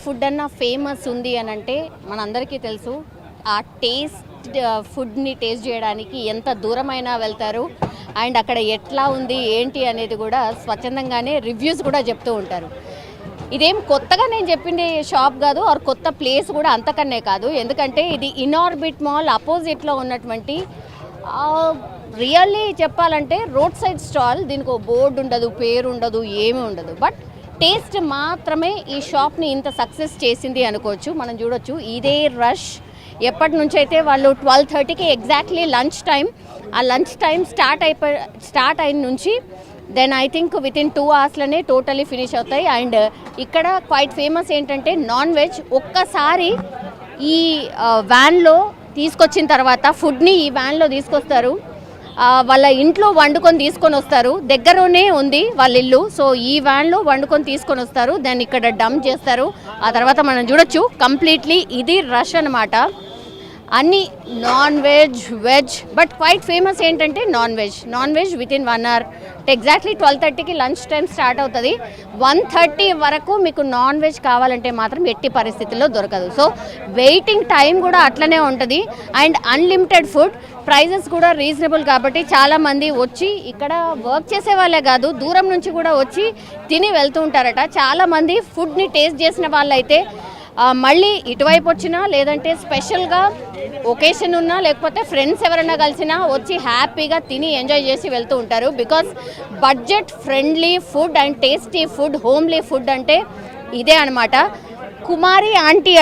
Food అన్నా famous ఉంది అని అంటే మనందరికీ తెలుసు. ఆ ఫుడ్ని టేస్ట్ చేయడానికి ఎంత దూరమైనా వెళ్తారు. అండ్ అక్కడ ఎట్లా ఉంది ఏంటి అనేది కూడా స్వచ్ఛందంగానే రివ్యూస్ కూడా చెప్తూ ఉంటారు. ఇదేం కొత్తగా నేను చెప్పింది షాప్ కాదు, ఆర్ కొత్త ప్లేస్ కూడా అంతకన్నే కాదు. ఎందుకంటే ఇది ఇన్ఆర్బిట్ మాల్ అపోజిట్లో ఉన్నటువంటి రియల్లీ చెప్పాలంటే రోడ్ సైడ్ స్టాల్. దీనికి ఒక బోర్డు ఉండదు, పేరు ఉండదు, ఏమీ ఉండదు. బట్ టేస్ట్ మాత్రమే ఈ షాప్ని ఇంత సక్సెస్ చేసింది అనుకోవచ్చు. మనం చూడొచ్చు ఇదే రష్ ఎప్పటి నుంచి అయితే వాళ్ళు 12:30కి ఎగ్జాక్ట్లీ లంచ్ టైం. ఆ లంచ్ టైం స్టార్ట్ అయిన నుంచి దెన్ ఐ థింక్ వితిన్ 2 అవర్స్లోనే టోటలీ ఫినిష్ అవుతాయి. అండ్ ఇక్కడ క్వైట్ ఫేమస్ ఏంటంటే నాన్ వెజ్. ఒక్కసారి ఈ వ్యాన్లో తీసుకొచ్చిన తర్వాత ఫుడ్ని ఈ వ్యాన్లో తీసుకొస్తారు. వాళ్ళ ఇంట్లో వండుకొని తీసుకొని వస్తారు. దగ్గరనే ఉంది వాళ్ళ ఇల్లు. సో ఈ వ్యాన్లో వండుకొని తీసుకొని వస్తారు. దాన్ని ఇక్కడ డంప్ చేస్తారు. ఆ తర్వాత మనం చూడొచ్చు కంప్లీట్లీ ఇది రష్ అనమాట. అన్నీ non veg, veg, but quite famous ఏంటంటే non veg within 1 hour. Exactly 12:30కి లంచ్ టైం స్టార్ట్ అవుతుంది. 1:30 వరకు మీకు నాన్ వెజ్ కావాలంటే మాత్రం ఎట్టి పరిస్థితుల్లో దొరకదు. సో వెయిటింగ్ టైం కూడా అట్లనే ఉంటుంది. అండ్ అన్లిమిటెడ్ ఫుడ్, ప్రైజెస్ కూడా రీజనబుల్ కాబట్టి చాలామంది వచ్చి ఇక్కడ వర్క్ చేసే వాళ్ళే కాదు, దూరం నుంచి కూడా వచ్చి తిని వెళ్తూ ఉంటారట. చాలామంది ఫుడ్ని టేస్ట్ చేసిన వాళ్ళైతే మళ్ళీ ఇటువైపు వచ్చినా, లేదంటే స్పెషల్గా ఒకేషన్ ఉన్నా, లేకపోతే ఫ్రెండ్స్ ఎవరైనా కలిసినా వచ్చి హ్యాపీగా తిని ఎంజాయ్ చేసి వెళ్తూ ఉంటారు. Because budget friendly food and tasty food, homely food అంటే ఇదే అనమాట. కుమారి ఆంటీ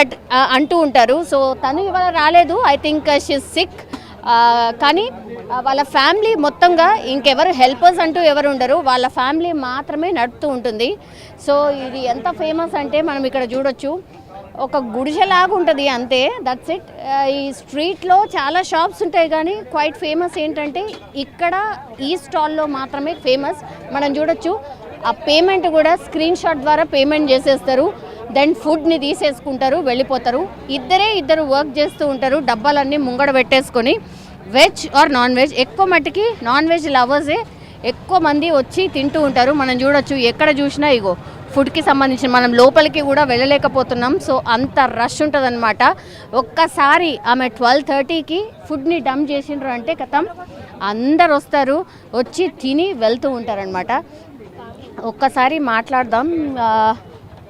అంటూ ఉంటారు. సో తను ఇవాళ రాలేదు, ఐ థింక్ షీస్ సిక్. కానీ వాళ్ళ ఫ్యామిలీ మొత్తంగా ఇంకెవరు హెల్పర్స్ అంటూ ఎవరు ఉండరు, వాళ్ళ ఫ్యామిలీ మాత్రమే నడుపుతూ ఉంటుంది. సో ఇది ఎంత ఫేమస్ అంటే మనం ఇక్కడ చూడొచ్చు, ఒక గుడిసెలాగా ఉంటుంది అంతే, దట్స్ ఇట్. ఈ స్ట్రీట్లో చాలా షాప్స్ ఉంటాయి కానీ క్వైట్ ఫేమస్ ఏంటంటే ఇక్కడ ఈ స్టాల్లో మాత్రమే ఫేమస్. మనం చూడొచ్చు ఆ పేమెంట్ కూడా స్క్రీన్ షాట్ ద్వారా పేమెంట్ చేసేస్తారు. దెన్ ఫుడ్ని తీసేసుకుంటారు, వెళ్ళిపోతారు. ఇద్దరు వర్క్ చేస్తూ ఉంటారు, డబ్బాలన్నీ ముంగడ పెట్టేసుకొని. వెజ్ ఆర్ నాన్ వెజ్, ఎక్కువ మట్టుకి నాన్ వెజ్ లవర్సే ఎక్కువ మంది వచ్చి తింటూ ఉంటారు. మనం చూడొచ్చు ఎక్కడ చూసినా ఇగో ఫుడ్కి సంబంధించిన, మనం లోపలికి కూడా వెళ్ళలేకపోతున్నాం. సో అంత రష్ ఉంటుంది అనమాట. ఒక్కసారి ఆమె 12:30కి ఫుడ్ని డంప్ చేసిండ్రు అంటే కథం అందరు వస్తారు, వచ్చి తిని వెళ్తూ ఉంటారనమాట. ఒక్కసారి మాట్లాడదాం.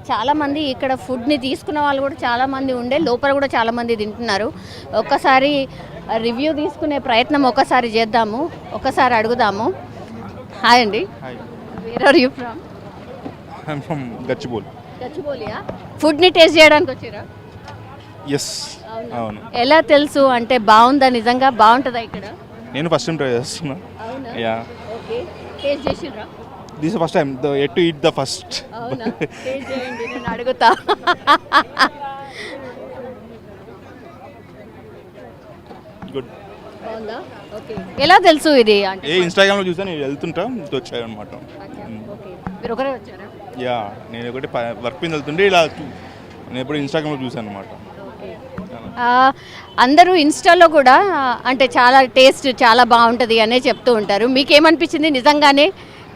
చాలామంది ఇక్కడ ఫుడ్ని తీసుకున్న వాళ్ళు కూడా చాలామంది ఉండే, లోపల కూడా చాలామంది తింటున్నారు. ఒక్కసారి రివ్యూ తీసుకునే ప్రయత్నం ఒకసారి చేద్దాము, ఒకసారి అడుగుదాము. హాయ్ అండి, where are you from? I'm from Gachibowli. గచ్చిబౌలియా? ఫుడ్ని టేస్ట్ చేయడానికి వచ్చారా? ఎస్, అవును. ఎలా తెలుసు అంటే బాగుందా, నిజంగా బాగుంటుందా ఇక్కడ? నేను ఫస్ట్ టైం ట్రై చేస్తున్నా. Yeah, okay. టేస్ట్ చేసిర్రా? This first time to eat the first. అవునా? టేస్ట్ చేయండి, నేను అడుగుతా. గుడ్. బాగుందా? ఓకే. ఎలా తెలుసు ఇది అంటే? ఇన్స్టాగ్రామ్లో చూసాను, నేను వెళ్తుంటా వచ్చాయి అనమాట. మీరు ఒకరే వచ్చారా? యా, నేను ఒకటి వర్క్ మీద వెళ్తుంటే ఇలా నేను ఎప్పుడు ఇన్స్టాగ్రామ్లో చూసాను అనమాట. అందరూ ఇన్స్టాలో కూడా అంటే చాలా టేస్ట్ చాలా బాగుంటుంది అనే చెప్తూ ఉంటారు. మీకేమనిపించింది, నిజంగానే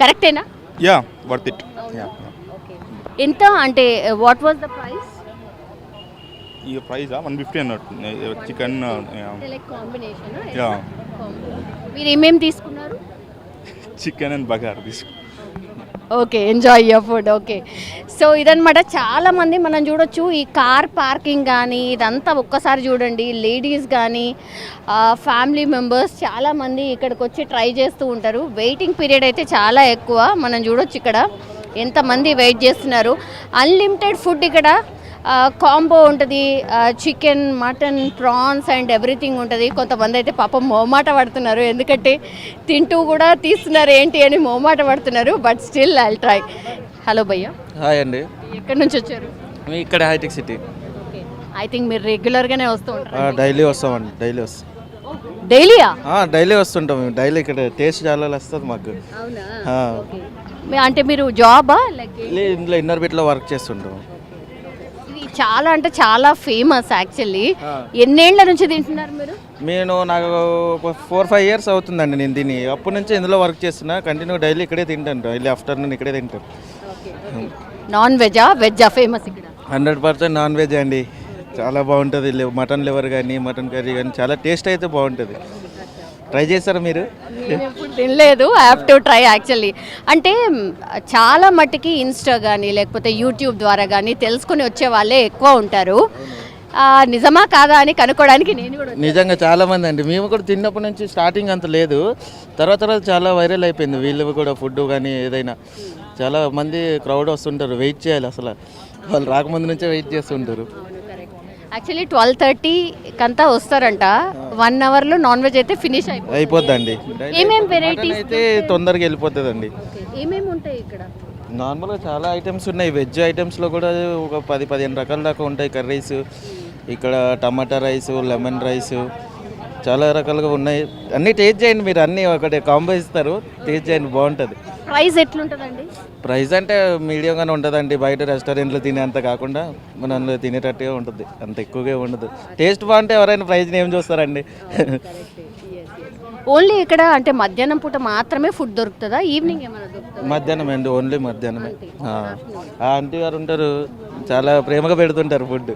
కరెక్టేనా? Yeah, worth it. ఎంత అంటే వాట్ వాజ్ ద ప్రైస్? ఈ ప్రైస్ 150 అన్నట్టు చికెన్ కాంబినేషన్. యా, మీరు ఏమేమి తీసుకున్నారు? చికెన్ అండ్ బగార్ తీసుకు. Okay, enjoy your food. Okay, so ఇదనమాట. చాలామంది మనం చూడొచ్చు ఈ కార్ పార్కింగ్ కానీ ఇదంతా ఒక్కసారి చూడండి. లేడీస్ కానీ ఫ్యామిలీ మెంబర్స్ చాలామంది ఇక్కడికి వచ్చి ట్రై చేస్తూ ఉంటారు. వెయిటింగ్ పీరియడ్ అయితే చాలా ఎక్కువ. మనం చూడొచ్చు ఇక్కడ ఎంతమంది వెయిట్ చేస్తున్నారు. అన్లిమిటెడ్ ఫుడ్ ఇక్కడ కాంబో ఉంటుంది. Chicken, mutton, prawns and everything ఉంటుంది. కొంతమంది అయితే పాపం మోమాట పడుతున్నారు, ఎందుకంటే తింటూ కూడా తీస్తున్నారు ఏంటి అని మోమాట పడుతున్నారు. But still I will try. Hello భయ్యా. హాయ్ అండి. ఎక్కడి నుంచి వచ్చారు? ఇక్కడ హైటెక్ సిటీ. ఐ థింక్ మీరు రెగ్యులర్గానే వస్తూ ఉంటారు. డైలీ వస్తామండి. డైలీ వస్తాం. డైలీయా? డైలీ వస్తుంటాం మేము. డైలీ ఇక్కడ టేస్ట్ చాలా వస్తుంది మాకు. అంటే మీరు జాబా? ఇందులో ఇన్నర్బిట్లో వర్క్ చేస్తుంటాం. చాలా అంటే చాలా ఫేమస్ యాక్చువల్లీ. ఎన్నేళ్ల నుంచి తింటున్నారు మీరు? నాకు 4-5 ఇయర్స్ అవుతుందండి నేను తిని. అప్పటి నుంచి ఇందులో వర్క్ చేస్తున్నా. కంటిన్యూ డైలీ ఇక్కడే తింటాను. డైలీ ఆఫ్టర్నూన్ ఇక్కడే తింటాను. నాన్ వెజా, వెజ్జా ఫేమస్ ఇక్కడ? 100% నాన్ వెజ్ అండి. చాలా బాగుంటుంది. మటన్ లివర్ కానీ మటన్ కర్రీ కానీ చాలా టేస్ట్ అయితే బాగుంటుంది. ట్రై చేస్తారా మీరు? నేను ఎప్పుడు తినలేదు. I have to try actually. అంటే చాలా మట్టుకి ఇన్స్టా కానీ లేకపోతే యూట్యూబ్ ద్వారా కానీ తెలుసుకుని వచ్చే వాళ్ళే ఎక్కువ ఉంటారు. నిజమా కాదా అని కనుక్కోవడానికి నేను కూడా నిజంగా చాలా మంది అండి. మేము కూడా తిన్నప్పటి నుంచి స్టార్టింగ్ అంత లేదు, తర్వాత తర్వాత చాలా వైరల్ అయిపోయింది. వీళ్ళు కూడా ఫుడ్ కానీ ఏదైనా చాలా మంది క్రౌడ్ వస్తుంటారు. వెయిట్ చేయాలి, అసలు వాళ్ళు రాకముందు నుంచే వెయిట్ చేస్తుంటారు. యాక్చువల్లీ 12:30 కంతా వస్తారంట. 1 అవర్లో నాన్ వెజ్ అయితే ఫినిష్ అయిపోద్దండి. ఏమేం మటన్ వెరైటీస్ అయితే తొందరగా వెళ్ళిపోతుందండి. ఏమేమి ఉంటాయి ఇక్కడ? నార్మల్గా చాలా ఐటమ్స్ ఉన్నాయి. వెజ్ ఐటమ్స్లో కూడా ఒక 10-15 రకాల దాకా ఉంటాయి. కర్రీస్ ఇక్కడ టమాటా రైసు, లెమన్ రైసు చాలా రకాలుగా ఉన్నాయి. అన్నీ టేస్ట్ చేయండి మీరు. అన్నీ ఒకటి కాంబో ఇస్తారు, టేస్ట్ చేయండి, బాగుంటుంది. ప్రైస్ ఎట్లుంటుందండి? ప్రైస్ అంటే మీడియంగానే ఉంటుందండి. బయట రెస్టారెంట్లో తినేంత కాకుండా మనం తినేటట్టుగా ఉంటుంది, అంత ఎక్కువగా ఉండదు. టేస్ట్ బాగుంటే ఎవరైనా ప్రైస్ని ఏం చూస్తారండి. ఓన్లీ ఇక్కడ అంటే మధ్యాహ్నం పూట మాత్రమే ఫుడ్ దొరుకుతుందా? ఈవినింగ్ ఏమైనా దొరుకుతుందా? మధ్యాహ్నం అండి, ఓన్లీ మధ్యాహ్నమే. ఆ ఆంటీ గారు ఉంటారు, చాలా ప్రేమగా పెడుతుంటారు ఫుడ్.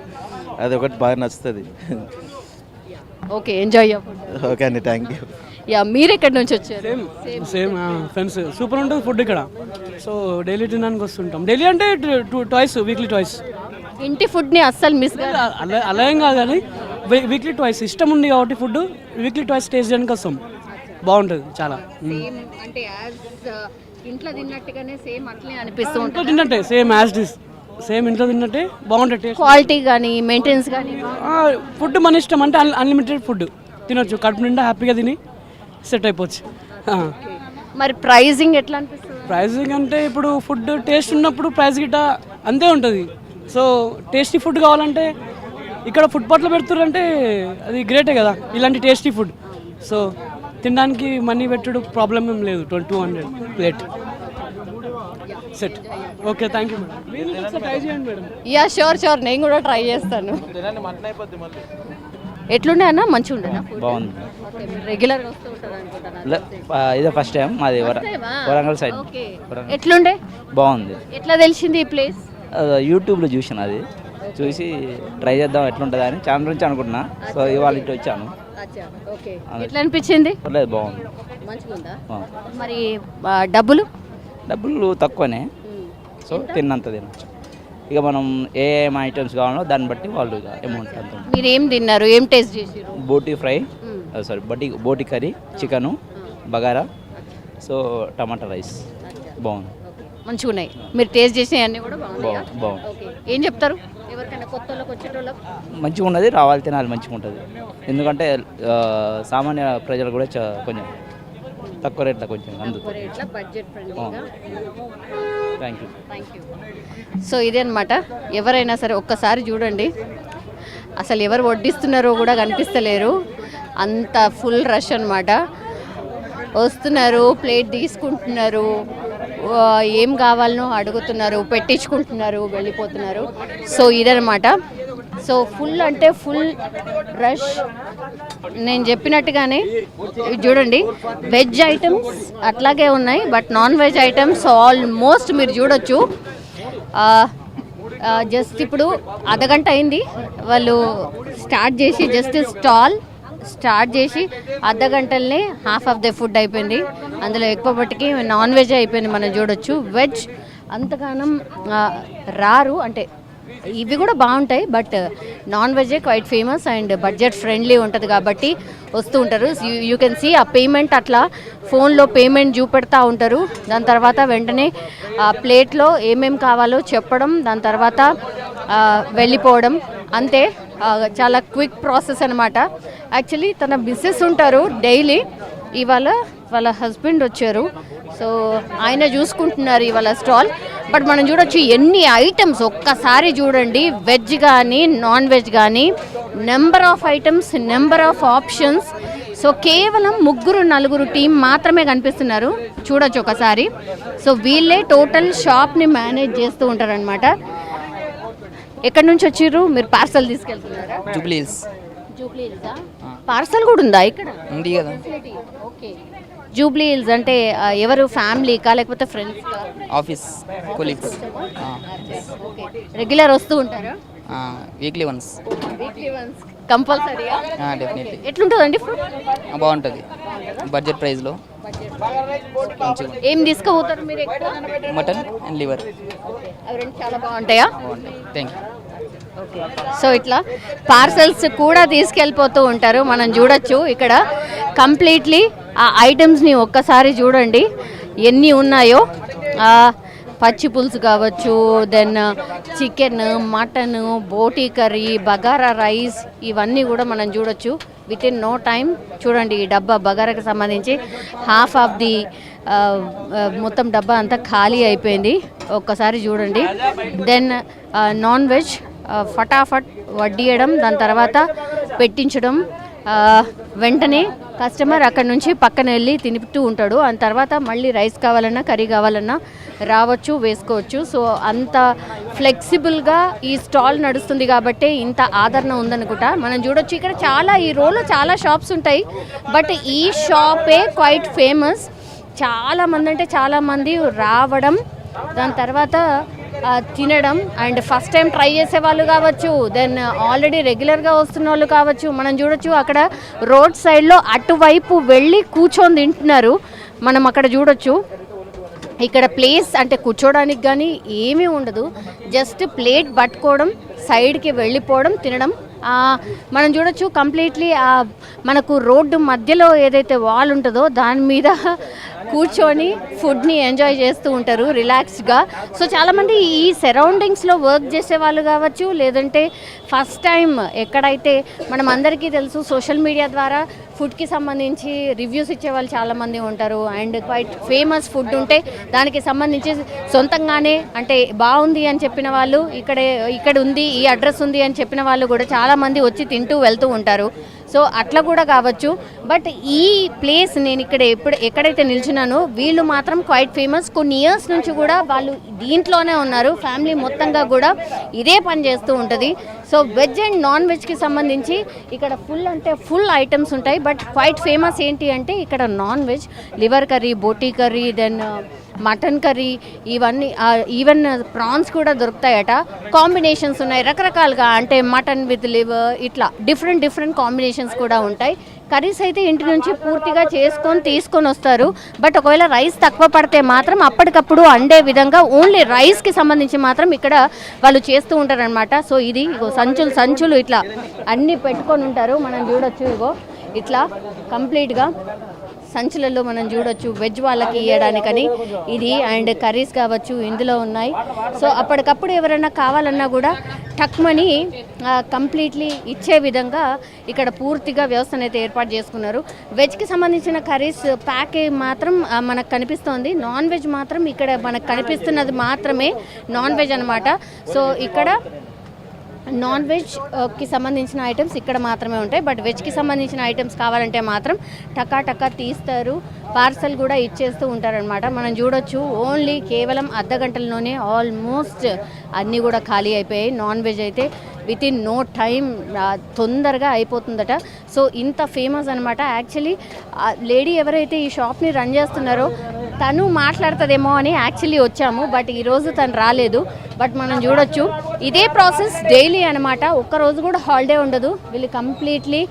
అది ఒకటి బాగా నచ్చుతుంది. Okay, enjoy your food. Okay అండి, థ్యాంక్ యూ. యా, మీరు ఎక్కడి నుంచి వచ్చారు? Same friends. సూపర్ ఉంటుంది ఫుడ్ ఇక్కడ. సో డైలీ తినడానికి వస్తుంటాం. డైలీ అంటే ట్వైస్, వీక్లీ ట్వైస్. ఇంటి ఫుడ్ని అస్సలు మిస్ అలా ఏం కాదు కానీ వీక్లీ ట్వైస్ ఇష్టం ఉంది కాబట్టి ఫుడ్ వీక్లీ ట్వైస్ టేస్ట్ చేయడానికి వస్తాం. బాగుంటుంది చాలా. అంటే ఇంట్లో తిన్నట్టుగానే సేమ్ అట్లే అనిపిస్తూ ఇంట్లో ఉంటుంది. తిన్నట్టే, సేమ్ యాజ్ డిస్, సేమ్ ఇంట్లో తిన్నట్టే బాగుంటుంది టేస్ట్. క్వాలిటీ కానీ మెయింటెనెన్స్ కానీ ఫుడ్ మన ఇష్టం, అంటే అన్లిమిటెడ్ ఫుడ్ తినొచ్చు. కడుపు నిండా హ్యాపీగా తిని సెట్ అయిపోవచ్చు. మరి ప్రైజింగ్ ఎట్లా అనిపిస్తుంది? ప్రైజింగ్ అంటే ఇప్పుడు ఫుడ్ టేస్ట్ ఉన్నప్పుడు ప్రైస్ గిట్ట అంతే ఉంటుంది. సో టేస్టీ ఫుడ్ కావాలంటే ఇక్కడ ఫుట్పాత్లో పెడుతుర్రంటే అది గ్రేటే కదా, ఇలాంటి టేస్టీ ఫుడ్. సో తినడానికి మనీ పెట్టుడు ప్రాబ్లం ఏం లేదు. 200 plate set. Okay, thank you madam. మీరు ఒకసారి ట్రై చేయండి మేడం. యా, షూర్, నేను కూడా ట్రై చేస్తాను. ఎట్లుండే అన్న? మంచిగా ఉండేనా? బాగుంది. రెగ్యులర్గా వస్తూ ఉంటారు అనుకుంటాను. ఇదే ఫస్ట్ టైం మాది వరంగల్ సైడ్. ఓకే, ఎట్లుండే? బాగుంది. ఎట్లా తెలిసింది ఈ ప్లేస్? యూట్యూబ్లో చూసాను, అది చూసి ట్రై చేద్దాం ఎట్లుంటుంది అని చాలా నుంచి అనుకుంటున్నా. సో ఇవాళ ఇటు వచ్చాను. ఓకే, ఎట్లా అనిపించింది? పర్లేదు, బాగుంది. మంచిగా ఉందా? మరి డబ్బులు తక్కువనే, సో తిన్నంత తినచ్చు. ఇక మనం ఏం ఐటమ్స్ కావాలో దాన్ని బట్టి వాళ్ళు అమౌంట్ అంత. మీరు ఏం తిన్నారు? ఏం టేస్ట్ చేసారు? Boti fry, sorry boti curry, chicken, bagara, so tomato rice. బాగుంది, మంచిగా ఉన్నాయి. మీరు టేస్ట్ చేసిన అన్నీ కూడా బాగున్నాయా? బాగుంది. ఓకే, ఏం చెప్తారు ఎవరికైనా కొత్త వాళ్ళకి వచ్చేటోళ్ళకి? మంచిగా ఉన్నది, రావాలి, తినాలి, మంచిగా ఉంటుంది. ఎందుకంటే సామాన్య ప్రజలు కూడా కొంచెం తక్కువ రేట్లో కొంచెం అందుతుంది. బడ్జెట్ ఫ్రెండ్లీగా. Thank you. సో ఇదే అనమాట. ఎవరైనా సరే ఒక్కసారి చూడండి, అసలు ఎవరు వడ్డిస్తున్నారో కూడా కనిపిస్తలేరు, అంత ఫుల్ రష్ అనమాట. వస్తున్నారు, ప్లేట్ తీసుకుంటున్నారు, ఏం కావాలనో అడుగుతున్నారు, పెట్టించుకుంటున్నారు, వెళ్ళిపోతున్నారు. సో ఇదనమాట. సో ఫుల్ అంటే ఫుల్ రష్. నేను చెప్పినట్టుగానే చూడండి, వెజ్ ఐటమ్స్ అట్లాగే ఉన్నాయి, but non veg items almost మీరు చూడొచ్చు. జస్ట్ ఇప్పుడు అర్ధగంట అయింది వాళ్ళు స్టార్ట్ చేసి, జస్ట్ స్టార్ట్ చేసి అర్ధగంటలనే హాఫ్ ఆఫ్ ద ఫుడ్ అయిపోయింది. అందులో ఎక్కువ మట్టుకి నాన్ వెజ్ అయిపోయింది. మనం చూడొచ్చు వెజ్ అంతగానం రారు, అంటే ఇవి కూడా బాగుంటాయి, బట్ నాన్ వెజే quite famous and budget friendly ఉంటుంది కాబట్టి వస్తూ ఉంటారు. యూ కెన్ సీ ఆ పేమెంట్ అట్లా ఫోన్లో పేమెంట్ చూపెడతా ఉంటారు. దాని తర్వాత వెంటనే ప్లేట్లో ఏమేమి కావాలో చెప్పడం, దాని తర్వాత వెళ్ళిపోవడం, అంతే. చాలా క్విక్ ప్రాసెస్ అనమాట. యాక్చువల్లీ తన బిజినెస్ ఉంటారు డైలీ. ఇవాళ వాళ్ళ హస్బెండ్ వచ్చారు, సో ఆయన చూసుకుంటున్నారు ఇవాళ స్టాల్. బట్ మనం చూడొచ్చు ఎన్ని ఐటమ్స్, ఒక్కసారి చూడండి. వెజ్ కానీ నాన్ వెజ్ కానీ number of items, number of options. So కేవలం 3-4 టీం మాత్రమే కనిపిస్తున్నారు, చూడొచ్చు ఒకసారి. సో వీళ్ళే టోటల్ షాప్ని మేనేజ్ చేస్తూ ఉంటారనమాట. ఎక్కడి నుంచి వచ్చారు మీరు? పార్సల్ తీసుకెళ్తున్నారా? జూబ్లీహిల్స్ పార్సల్ కూడా ఉందా ఇక్కడ? ఉంది కదా. ఓకే, జూబ్లీ హిల్స్ అంటే ఎవరు ఫ్యామిలీకా లేకపోతే ఫ్రెండ్స్కా? ఆఫీస్ కొలీగ్స్ రెగ్యులర్ వస్తూ ఉంటారా? వీక్లీ వన్స్ వీక్లీ వన్స్ కంపల్సరీగా? డెఫినెట్లీ ఎట్లుంటుందండి ఫుడ్? బాగుంటుంది బడ్జెట్ ప్రైస్లో. మంచిగా ఏం తీసుకుపోతారు మీరు ఎక్కువ? మటన్ అండ్ లివర్ అవి రెండు చాలా బాగుంటాయా? బాగుంటాయి. Thank you. సో ఇట్లా పార్సల్స్ కూడా తీసుకెళ్ళిపోతూ ఉంటారు. మనం చూడొచ్చు ఇక్కడ కంప్లీట్లీ ఆ ఐటమ్స్ని ఒక్కసారి చూడండి ఎన్ని ఉన్నాయో. పచ్చి పులుసు కావచ్చు, then chicken, mutton, boti curry, bagara rice, ఇవన్నీ కూడా మనం చూడొచ్చు. విత్ ఇన్ నో టైం చూడండి ఈ డబ్బా బగారాకి సంబంధించి హాఫ్ ఆఫ్ ది మొత్తం డబ్బా అంతా ఖాళీ అయిపోయింది. ఒక్కసారి చూడండి. దెన్ నాన్ వెజ్ ఫటాఫట్ వడ్డియడం, దాని తర్వాత పెట్టించడం, వెంటనే కస్టమర్ అక్కడ నుంచి పక్కన వెళ్ళి తింటూ ఉంటాడు. ఆ తర్వాత మళ్ళీ రైస్ కావాలన్నా కర్రీ కావాలన్నా రావచ్చు, వేసుకోవచ్చు. సో అంత ఫ్లెక్సిబుల్గా ఈ స్టాల్ నడుస్తుంది కాబట్టి ఇంత ఆదరణ ఉందనుకుంటా. మనం చూడొచ్చు ఇక్కడ చాలా ఈ రోలో చాలా షాప్స్ ఉంటాయి, బట్ ఈ షాపే క్వైట్ ఫేమస్. చాలామంది అంటే చాలామంది రావడం, దాని తర్వాత తినడం, అండ్ ఫస్ట్ టైం ట్రై చేసే వాళ్ళు కావచ్చు, దెన్ ఆల్రెడీ రెగ్యులర్గా వస్తున్న వాళ్ళు కావచ్చు. మనం చూడొచ్చు అక్కడ రోడ్ సైడ్లో అటువైపు వెళ్ళి కూర్చొని తింటున్నారు. మనం అక్కడ చూడొచ్చు. ఇక్కడ ప్లేస్ అంటే కూర్చోడానికి కానీ ఏమీ ఉండదు, జస్ట్ ప్లేట్ పట్టుకోవడం, సైడ్కి వెళ్ళిపోవడం, తినడం. మనం చూడొచ్చు కంప్లీట్లీ మనకు రోడ్డు మధ్యలో ఏదైతే వాల్ ఉంటుందో దాని మీద కూర్చొని ఫుడ్ని ఎంజాయ్ చేస్తూ ఉంటారు రిలాక్స్డ్గా. సో చాలామంది ఈ సరౌండింగ్స్లో వర్క్ చేసే వాళ్ళు కావచ్చు, లేదంటే ఫస్ట్ టైం ఎక్కడైతే మనం అందరికీ తెలుసు సోషల్ మీడియా ద్వారా ఫుడ్కి సంబంధించి రివ్యూస్ ఇచ్చే వాళ్ళు చాలామంది ఉంటారు. అండ్ క్వైట్ ఫేమస్ ఫుడ్ ఉంటే దానికి సంబంధించి సొంతంగానే అంటే బాగుంది అని చెప్పిన వాళ్ళు, ఇక్కడ ఉంది, ఈ అడ్రస్ ఉంది అని చెప్పిన వాళ్ళు కూడా చాలామంది వచ్చి తింటూ వెళ్తూ ఉంటారు. సో అట్లా కూడా కావచ్చు. బట్ ఈ ప్లేస్ నేను ఎక్కడైతే నిల్చున్నానో వీళ్ళు మాత్రం క్వైట్ ఫేమస్. కొన్ని ఇయర్స్ నుంచి కూడా వాళ్ళు దీంట్లోనే ఉన్నారు. ఫ్యామిలీ మొత్తంగా కూడా ఇదే పని చేస్తూ ఉంటుంది. సో వెజ్ అండ్ నాన్ వెజ్కి సంబంధించి ఇక్కడ ఫుల్ ఐటమ్స్ ఉంటాయి. బట్ క్వైట్ ఫేమస్ ఏంటి అంటే ఇక్కడ non veg, liver curry, boti curry, then mutton curry, ఇవన్నీ ఈవెన్ ప్రాన్స్ కూడా దొరుకుతాయట. కాంబినేషన్స్ ఉన్నాయి రకరకాలుగా, అంటే మటన్ విత్ లివర్, ఇట్లా డిఫరెంట్ కాంబినేషన్స్ కూడా ఉంటాయి. కర్రీస్ అయితే ఇంటి నుంచి పూర్తిగా తీసుకొని వస్తారు. బట్ ఒకవేళ రైస్ తక్కువ పడితే మాత్రం అప్పటికప్పుడు అండే విధంగా ఓన్లీ రైస్కి సంబంధించి మాత్రం ఇక్కడ వాళ్ళు చేస్తూ ఉంటారు అనమాట. సో ఇది సంచులు ఇట్లా అన్నీ పెట్టుకొని ఉంటారు. మనం చూడొచ్చు ఇగో ఇట్లా కంప్లీట్గా సంచులలో మనం చూడొచ్చు వెజ్ వాళ్ళకి ఇవ్వడానికని ఇది, అండ్ కర్రీస్ కావచ్చు ఇందులో ఉన్నాయి. సో అప్పటికప్పుడు ఎవరైనా కావాలన్నా కూడా టక్మని కంప్లీట్లీ ఇచ్చే విధంగా ఇక్కడ పూర్తిగా వ్యవస్థను అయితే ఏర్పాటు చేసుకున్నారు. వెజ్కి సంబంధించిన కర్రీస్ ప్యాక్ మాత్రం మనకు కనిపిస్తోంది. నాన్ వెజ్ మాత్రం ఇక్కడ మనకు కనిపిస్తున్నది మాత్రమే నాన్ వెజ్ అనమాట. సో ఇక్కడ నాన్ వెజ్కి సంబంధించిన ఐటమ్స్ ఇక్కడ మాత్రమే ఉంటాయి. బట్ వెజ్కి సంబంధించిన ఐటమ్స్ కావాలంటే మాత్రం టకా తీస్తారు, పార్సల్ కూడా ఇచ్చేస్తూ ఉంటారనమాట. మనం చూడొచ్చు ఓన్లీ కేవలం అర్ధ గంటల్లోనే ఆల్మోస్ట్ అన్నీ కూడా ఖాళీ అయిపోయాయి. నాన్ వెజ్ అయితే విత్ ఇన్ నో టైం తొందరగా అయిపోతుందట. సో ఇంత ఫేమస్ అనమాట. యాక్చువల్లీ లేడీ ఎవరైతే ఈ షాప్ని రన్ చేస్తున్నారో తను మాట్లాడుతుందేమో అని యాక్చువల్లీ వచ్చాము, బట్ ఈరోజు తను రాలేదు. బట్ మనం చూడొచ్చు ఇదే ప్రాసెస్ డైలీ అనమాట. ఒక్కరోజు కూడా హాలిడే ఉండదు. వీళ్ళు కంప్లీట్లీ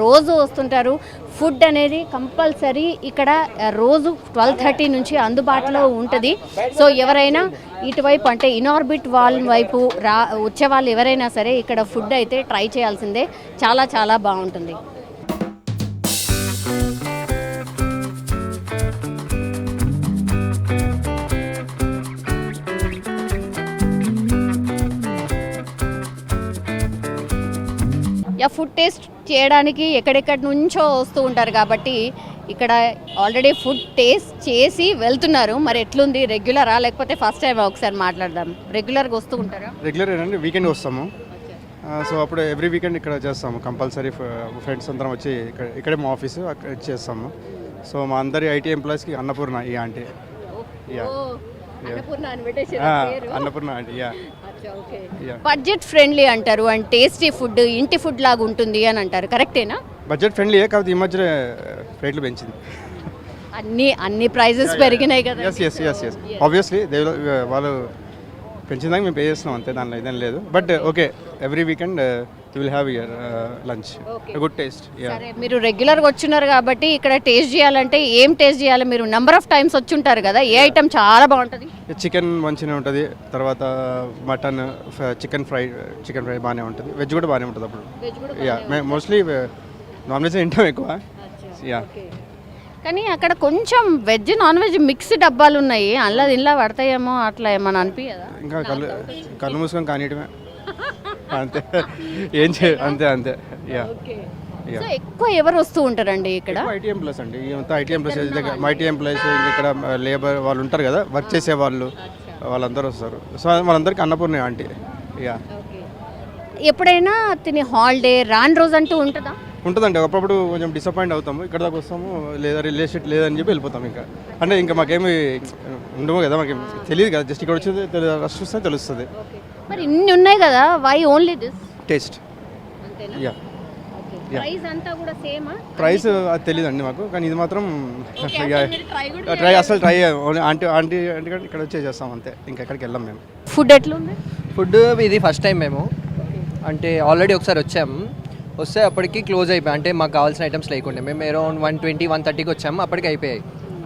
రోజు వస్తుంటారు. ఫుడ్ అనేది కంపల్సరీ ఇక్కడ రోజు 12:30 నుంచి అందుబాటులో ఉంటుంది. సో ఎవరైనా ఇటువైపు అంటే ఇనార్బిట్ వాల్ వైపు వచ్చే వాళ్ళు ఎవరైనా సరే ఇక్కడ ఫుడ్ అయితే ట్రై చేయాల్సిందే. చాలా బాగుంటుంది. ఫుడ్ టేస్ట్ చేయడానికి ఎక్కడెక్కడి నుంచో వస్తూ ఉంటారు కాబట్టి ఇక్కడ ఆల్రెడీ ఫుడ్ టేస్ట్ చేసి వెళ్తున్నారు. మరి ఎట్లుంది, రెగ్యులరా లేకపోతే ఫస్ట్ టైం? ఒకసారి మాట్లాడదాం. రెగ్యులర్గా వస్తూ ఉంటారా? రెగ్యులర్ అండి, వీకెండ్ వస్తాము. సో అప్పుడు ఎవ్రీ వీకెండ్ ఇక్కడ చేస్తాము కంపల్సరీ. ఫ్రెండ్స్ అందరం వచ్చి ఇక్కడే మా ఆఫీసు, అక్కడ చేస్తాము. సో మా అందరి ఐటీ ఎంప్లాయీస్కి అన్నపూర్ణ ఈ aunty. Annapurna aunty. Budget friendly అంటారు అండ్ టేస్టీ ఫుడ్ ఇంటి ఫుడ్ లాగా ఉంటుంది అని అంటారు, కరెక్టేనా? బడ్జెట్ ఫ్రెండ్లీ, కాకపోతే ఈ మధ్య రేట్లు పెంచింది. అన్ని ప్రైజెస్ పెరిగినాయి కదా. ఎస్ ఆబ్వియస్లీ వాళ్ళు పెంచిందాక మేము పే చేస్తున్నాం అంతే, దానిలో ఇదేం లేదు. But okay, every weekend you will have your lunch good taste. సరే, మీరు రెగ్యులర్గా వచ్చినారు కాబట్టి ఇక్కడ టేస్ట్ చేయాలంటే ఏం టేస్ట్ చేయాలి? మీరు నెంబర్ ఆఫ్ టైమ్స్ వచ్చి ఉంటారు కదా, ఏ ఐటమ్ చాలా బాగుంటుంది? చికెన్ మంచిగా ఉంటుంది, తర్వాత మటన్, చికెన్ ఫ్రై బాగానే ఉంటుంది, వెజ్ కూడా బాగానే ఉంటుంది. అప్పుడు మేము మోస్ట్లీ నాన్ వెజ్ తింటాం ఎక్కువ. యా, కానీ అక్కడ కొంచెం వెజ్ నాన్ వెజ్ మిక్స్ డబ్బాలు ఉన్నాయి, అందులో దీనిలో పడతాయేమో అట్లా ఏమన్నా అనిపించదా? ఇంకా కళ్ళు మూసుకొని కానియటమే అంతే, అంతే. యా, సో ఎక్కువ ఎవరు వస్తూ ఉంటారండి ఇక్కడ? ఐటీఎం ప్లస్ అండి, ఇదంతా ఐటీఎం ప్లస్. ఐటీఎం ప్లస్ ఇక్కడ లేబర్ వాళ్ళు ఉంటారు కదా, వర్క్ చేసే వాళ్ళు, వాళ్ళందరూ వస్తారు. సో వాళ్ళందరికీ అన్నపూర్ణ ఆంటీ. యా, ఎప్పుడైనా తిని హాలిడే రాని రోజు అంటూ ఉంటుందా? ఉంటుందండి. అప్పుడప్పుడు కొంచెం డిసప్పాయింట్ అవుతాము, ఇక్కడ దాకా వస్తాము లేదా రిలేషన్ లేదని చెప్పి వెళ్ళిపోతాం. ఇంకా మాకేమి ఉండవు కదా, మాకు తెలియదు కదా, జస్ట్ ఇక్కడ వచ్చేది రష్ వస్తే తెలుస్తుంది. మరి ఇన్ని ఉన్నాయి కదా, why only this taste. Yeah, price అంతా కూడా సేమా? ప్రైస్ అది తెలియదు అండి మాకు, కానీ ఇది మాత్రం అసలు ట్రై ఆంటీ ఇక్కడ వచ్చే చేస్తాం అంతే, ఇంకా ఎక్కడికి వెళ్ళాం మేము. ఫుడ్ ఎట్లుంది? ఫుడ్ ఇది ఫస్ట్ టైం మేము, అంటే ఆల్రెడీ ఒకసారి వస్తే అప్పటికి క్లోజ్ అయిపోయాయి, అంటే మాకు కావాల్సిన ఐటమ్స్ లేకుండే. మేము అరౌండ్ 120-130కి వచ్చాము, అప్పటికి అయిపోయాయి.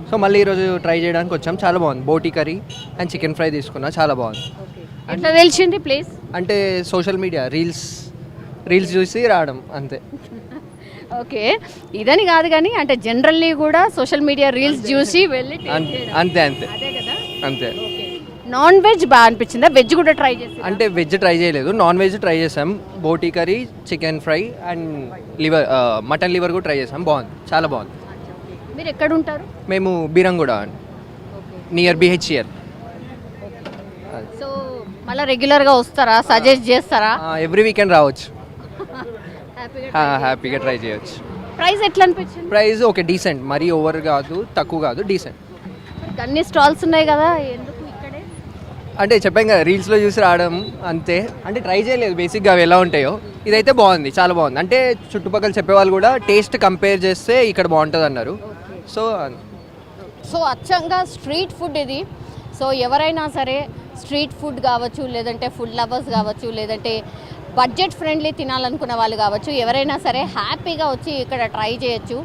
సో మళ్ళీ ఈరోజు ట్రై చేయడానికి వచ్చాం, చాలా బాగుంది. బోటీ కర్రీ అండ్ చికెన్ ఫ్రై తీసుకున్నా, చాలా బాగుంది. ఎట్లా తెలిసింది ప్లేస్? అంటే సోషల్ మీడియా రీల్స్ చూసి రావడం అంతే. ఓకే, ఇదని కాదు కానీ అంటే జనరల్లీ కూడా సోషల్ మీడియా రీల్స్ చూసి వెళ్ళి అంతే అదే కదా. అంతే. నాన్ వెజ్ బాగా అనిపించిందా? వెజ్ కూడా ట్రై చేసి? అంటే వెజ్ ట్రై చేయలేదు, నాన్ వెజ్ ట్రై చేసాం. Boti curry, chicken fry and mutton liver కూడా ట్రై చేసాం, బాగుంది, చాలా బాగుంది. మీరు ఎక్కడ ఉంటారు? మేము బీరంగూడ నియర్ BHCL. సో మళ్ళీ రెగ్యులర్గా వస్తారా? సజెస్ట్ చేస్తారా? ఎవ్రీ వీకెండ్ రావచ్చు, హ్యాపీగా ట్రై చేయొచ్చు. ప్రైస్ ఎట్లా అనిపించింది? ప్రైస్ ఓకే, డీసెంట్, మరీ ఓవర్ కాదు, తక్కువ కాదు, డీసెంట్. అన్ని స్టాల్స్ ఉన్నాయి కదా, ఎందుకు ఇక్కడే? అంటే చెప్పాం కదా, రీల్స్లో చూసి రావడం అంతే, అంటే ట్రై చేయలేదు బేసిక్గా అవి ఎలా ఉంటాయో. ఇదైతే బాగుంది, చాలా బాగుంది. అంటే చుట్టుపక్కల చెప్పేవాళ్ళు కూడా టేస్ట్ కంపేర్ చేస్తే ఇక్కడ బాగుంటుంది అన్నారు. సో అచ్చంగా స్ట్రీట్ ఫుడ్ ఇది. సో ఎవరైనా సరే స్ట్రీట్ ఫుడ్ కావచ్చు, లేదంటే ఫుడ్ లవర్స్ కావచ్చు, లేదంటే బడ్జెట్ ఫ్రెండ్లీ తినాలనుకున్న వాళ్ళు కావచ్చు, ఎవరైనా సరే హ్యాపీగా వచ్చి ఇక్కడ ట్రై చేయొచ్చు.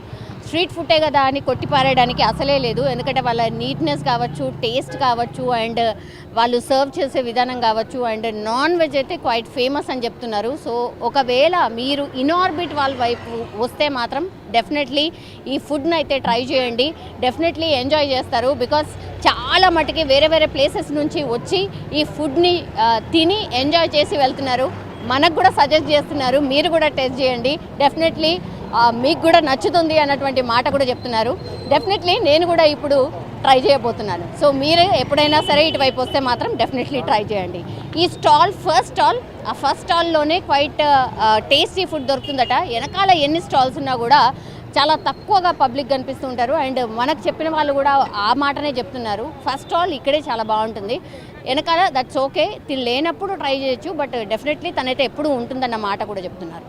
స్ట్రీట్ ఫుడ్డే కదా అని కొట్టిపారేయడానికి అసలే లేదు, ఎందుకంటే వాళ్ళ నీట్నెస్ కావచ్చు, టేస్ట్ కావచ్చు, అండ్ వాళ్ళు సర్వ్ చేసే విధానం కావచ్చు, అండ్ నాన్ వెజ్ అయితే క్వైట్ ఫేమస్ అని చెప్తున్నారు. సో ఒకవేళ మీరు ఇన్ఆర్బిట్ వాళ్ళ వైపు వస్తే మాత్రం డెఫినెట్లీ ఈ ఫుడ్ని అయితే ట్రై చేయండి, డెఫినెట్లీ ఎంజాయ్ చేస్తారు. బికాస్ చాలా మటుకి వేరే వేరే ప్లేసెస్ నుంచి వచ్చి ఈ ఫుడ్ని తిని ఎంజాయ్ చేసి వెళ్తున్నారు. మనకు కూడా సజెస్ట్ చేస్తున్నారు, మీరు కూడా టేస్ట్ చేయండి, డెఫినెట్లీ మీకు కూడా నచ్చుతుంది అన్నటువంటి మాట కూడా చెప్తున్నారు. డెఫినెట్లీ నేను కూడా ఇప్పుడు ట్రై చేయబోతున్నాను. సో మీరు ఎప్పుడైనా సరే ఇటువైపు వస్తే మాత్రం డెఫినెట్లీ ట్రై చేయండి. ఈ ఫస్ట్ స్టాల్లోనే క్వైట్ టేస్టీ ఫుడ్ దొరుకుతుందట. వెనకాల ఎన్ని స్టాల్స్ ఉన్నా కూడా చాలా తక్కువగా పబ్లిక్ కనిపిస్తూ ఉంటారు, అండ్ మనకు చెప్పిన వాళ్ళు కూడా ఆ మాటనే చెప్తున్నారు. ఫస్ట్ స్టాల్ ఇక్కడే చాలా బాగుంటుంది, వెనకాల దట్స్ ఓకే, తిని లేనప్పుడు ట్రై చేయొచ్చు, బట్ డెఫినెట్లీ తనైతే ఎప్పుడు ఉంటుందన్న మాట కూడా చెప్తున్నారు.